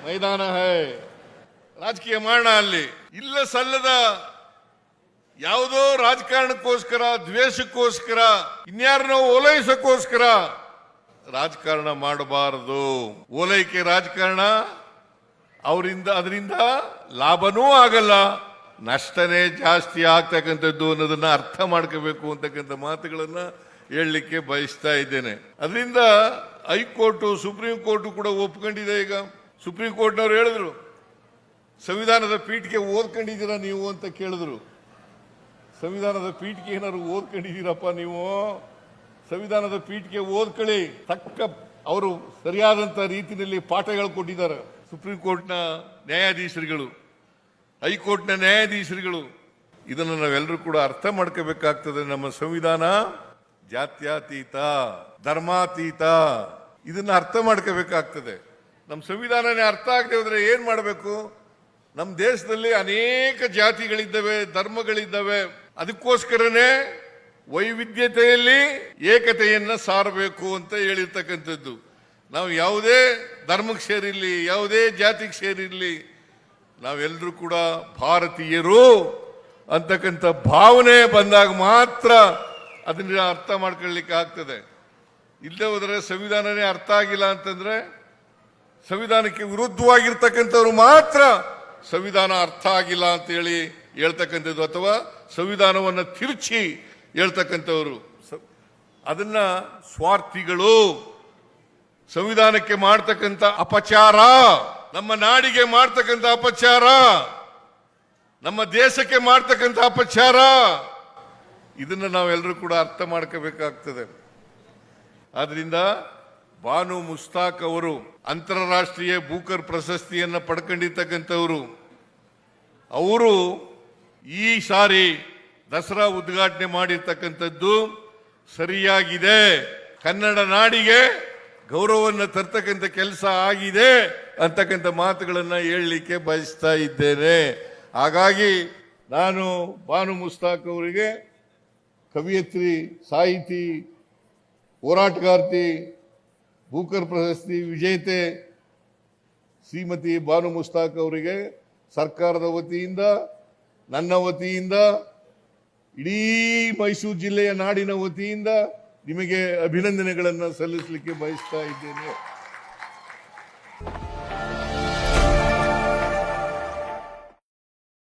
ಮೈದಾನ ಹೈ, ರಾಜಕೀಯ ಮಾಡೋಣ ಅಲ್ಲಿ. ಇಲ್ಲ ಸಲ್ಲದ ಯಾವುದೋ ರಾಜಕಾರಣಕ್ಕೋಸ್ಕರ, ದ್ವೇಷಕ್ಕೋಸ್ಕರ, ಇನ್ಯಾರನ್ನೋ ಓಲೈಸಕ್ಕೋಸ್ಕರ ರಾಜಕಾರಣ ಮಾಡಬಾರದು. ಓಲೈಕೆ ರಾಜಕಾರಣ ಅದರಿಂದ ಲಾಭನೂ ಆಗಲ್ಲ, ನಷ್ಟನೇ ಜಾಸ್ತಿ ಆಗ್ತಕ್ಕಂಥದ್ದು ಅನ್ನೋದನ್ನ ಅರ್ಥ ಮಾಡ್ಕೋಬೇಕು ಅಂತಕ್ಕಂಥ ಮಾತುಗಳನ್ನ ಹೇಳಲಿಕ್ಕೆ ಬಯಸ್ತಾ ಇದ್ದೇನೆ. ಅದರಿಂದ ಹೈಕೋರ್ಟ್, ಸುಪ್ರೀಂ ಕೋರ್ಟ್ ಕೂಡ ಒಪ್ಕೊಂಡಿದೆ. ಈಗ ಸುಪ್ರೀಂ ಕೋರ್ಟ್ನವ್ರು ಹೇಳಿದ್ರು, ಸಂವಿಧಾನದ ಪೀಠಿಕೆ ಓದ್ಕೊಂಡಿದ್ದೀರಾ ನೀವು ಅಂತ ಕೇಳಿದ್ರು. ಸಂವಿಧಾನದ ಪೀಠಿಕೆ ಏನಾದ್ರು ಓದ್ಕೊಂಡಿದ್ದೀರಪ್ಪ ನೀವು? ಸಂವಿಧಾನದ ಪೀಠಿಕೆ ಓದ್ಕೊಳ್ಳಿ. ಅವರು ಸರಿಯಾದಂತ ರೀತಿಯಲ್ಲಿ ಪಾಠಗಳು ಕೊಟ್ಟಿದ್ದಾರೆ. ಸುಪ್ರೀಂ ಕೋರ್ಟ್ನ ನ್ಯಾಯಾಧೀಶರುಗಳು, ಹೈಕೋರ್ಟ್ನ ನ್ಯಾಯಾಧೀಶರುಗಳು. ಇದನ್ನು ನಾವೆಲ್ಲರೂ ಕೂಡ ಅರ್ಥ ಮಾಡ್ಕೋಬೇಕಾಗ್ತದೆ. ನಮ್ಮ ಸಂವಿಧಾನ ಜಾತ್ಯತೀತ, ಧರ್ಮಾತೀತ. ಇದನ್ನ ಅರ್ಥ ಮಾಡ್ಕೋಬೇಕಾಗ್ತದೆ. ನಮ್ಮ ಸಂವಿಧಾನನೇ ಅರ್ಥ ಆಗದೆ ಹೋದ್ರೆ ಏನ್ ಮಾಡಬೇಕು? ನಮ್ಮ ದೇಶದಲ್ಲಿ ಅನೇಕ ಜಾತಿಗಳಿದ್ದಾವೆ, ಧರ್ಮಗಳಿದ್ದಾವೆ. ಅದಕ್ಕೋಸ್ಕರನೇ ವೈವಿಧ್ಯತೆಯಲ್ಲಿ ಏಕತೆಯನ್ನ ಸಾರಬೇಕು ಅಂತ ಹೇಳಿರ್ತಕ್ಕಂಥದ್ದು. ನಾವು ಯಾವುದೇ ಧರ್ಮಕ್ಕೆ ಸೇರಿರಲಿ, ಯಾವುದೇ ಜಾತಿಗೆ ಸೇರಿರಲಿ, ನಾವೆಲ್ಲರೂ ಕೂಡ ಭಾರತೀಯರು ಅಂತಕ್ಕಂಥ ಭಾವನೆ ಬಂದಾಗ ಮಾತ್ರ ಅದನ್ನ ಅರ್ಥ ಮಾಡ್ಕೊಳ್ಳಿಕ್ಕೆ ಆಗ್ತದೆ. ಇಲ್ಲದೆ ಹೋದರೆ ಸಂವಿಧಾನನೇ ಅರ್ಥ ಆಗಿಲ್ಲ ಅಂತಂದ್ರೆ, ಸಂವಿಧಾನಕ್ಕೆ ವಿರುದ್ಧವಾಗಿರ್ತಕ್ಕಂಥವ್ರು ಮಾತ್ರ ಸಂವಿಧಾನ ಅರ್ಥ ಆಗಿಲ್ಲ ಅಂತ ಹೇಳಿ ಹೇಳ್ತಕ್ಕಂಥದ್ದು, ಅಥವಾ ಸಂವಿಧಾನವನ್ನು ತಿರುಚಿ ಹೇಳ್ತಕ್ಕಂಥವ್ರು. ಅದನ್ನ ಸ್ವಾರ್ಥಿಗಳು. ಸಂವಿಧಾನಕ್ಕೆ ಮಾಡ್ತಕ್ಕಂಥ ಅಪಚಾರ, ನಮ್ಮ ನಾಡಿಗೆ ಮಾಡ್ತಕ್ಕಂಥ ಅಪಚಾರ, ನಮ್ಮ ದೇಶಕ್ಕೆ ಮಾಡ್ತಕ್ಕಂಥ ಅಪಚಾರ. ಇದನ್ನ ನಾವೆಲ್ಲರೂ ಕೂಡ ಅರ್ಥ ಮಾಡ್ಕೋಬೇಕಾಗ್ತದೆ. ಆದ್ರಿಂದ ಬಾನು ಮುಸ್ತಾಕ್ ಅವರು ಅಂತಾರಾಷ್ಟ್ರೀಯ ಬೂಕರ್ ಪ್ರಶಸ್ತಿಯನ್ನ ಪಡ್ಕೊಂಡಿರ್ತಕ್ಕಂಥವ್ರು. ಅವರು ಈ ಸಾರಿ ದಸರಾ ಉದ್ಘಾಟನೆ ಮಾಡಿರ್ತಕ್ಕಂಥದ್ದು ಸರಿಯಾಗಿದೆ. ಕನ್ನಡ ನಾಡಿಗೆ ಗೌರವವನ್ನು ತರ್ತಕ್ಕಂಥ ಕೆಲಸ ಆಗಿದೆ ಅಂತಕ್ಕಂಥ ಮಾತುಗಳನ್ನ ಹೇಳಲಿಕ್ಕೆ ಬಯಸ್ತಾ ಇದ್ದೇನೆ. ಹಾಗಾಗಿ ನಾನು ಬಾನು ಮುಸ್ತಾಕ್ ಅವರಿಗೆ, ಕವಿಯತ್ರಿ, ಸಾಹಿತಿ, ಹೋರಾಟಗಾರ್ತಿ, ಬೂಕರ್ ಪ್ರಶಸ್ತಿ ವಿಜೇತೆ ಶ್ರೀಮತಿ ಬಾನು ಮುಸ್ತಾಕ್ ಅವರಿಗೆ ಸರ್ಕಾರದ ವತಿಯಿಂದ, ನನ್ನ ವತಿಯಿಂದ, ಇಡೀ ಮೈಸೂರು ಜಿಲ್ಲೆಯ ನಾಡಿನ ವತಿಯಿಂದ ನಿಮಗೆ ಅಭಿನಂದನೆಗಳನ್ನು ಸಲ್ಲಿಸಲಿಕ್ಕೆ ಬಯಸ್ತಾ ಇದ್ದೇನೆ.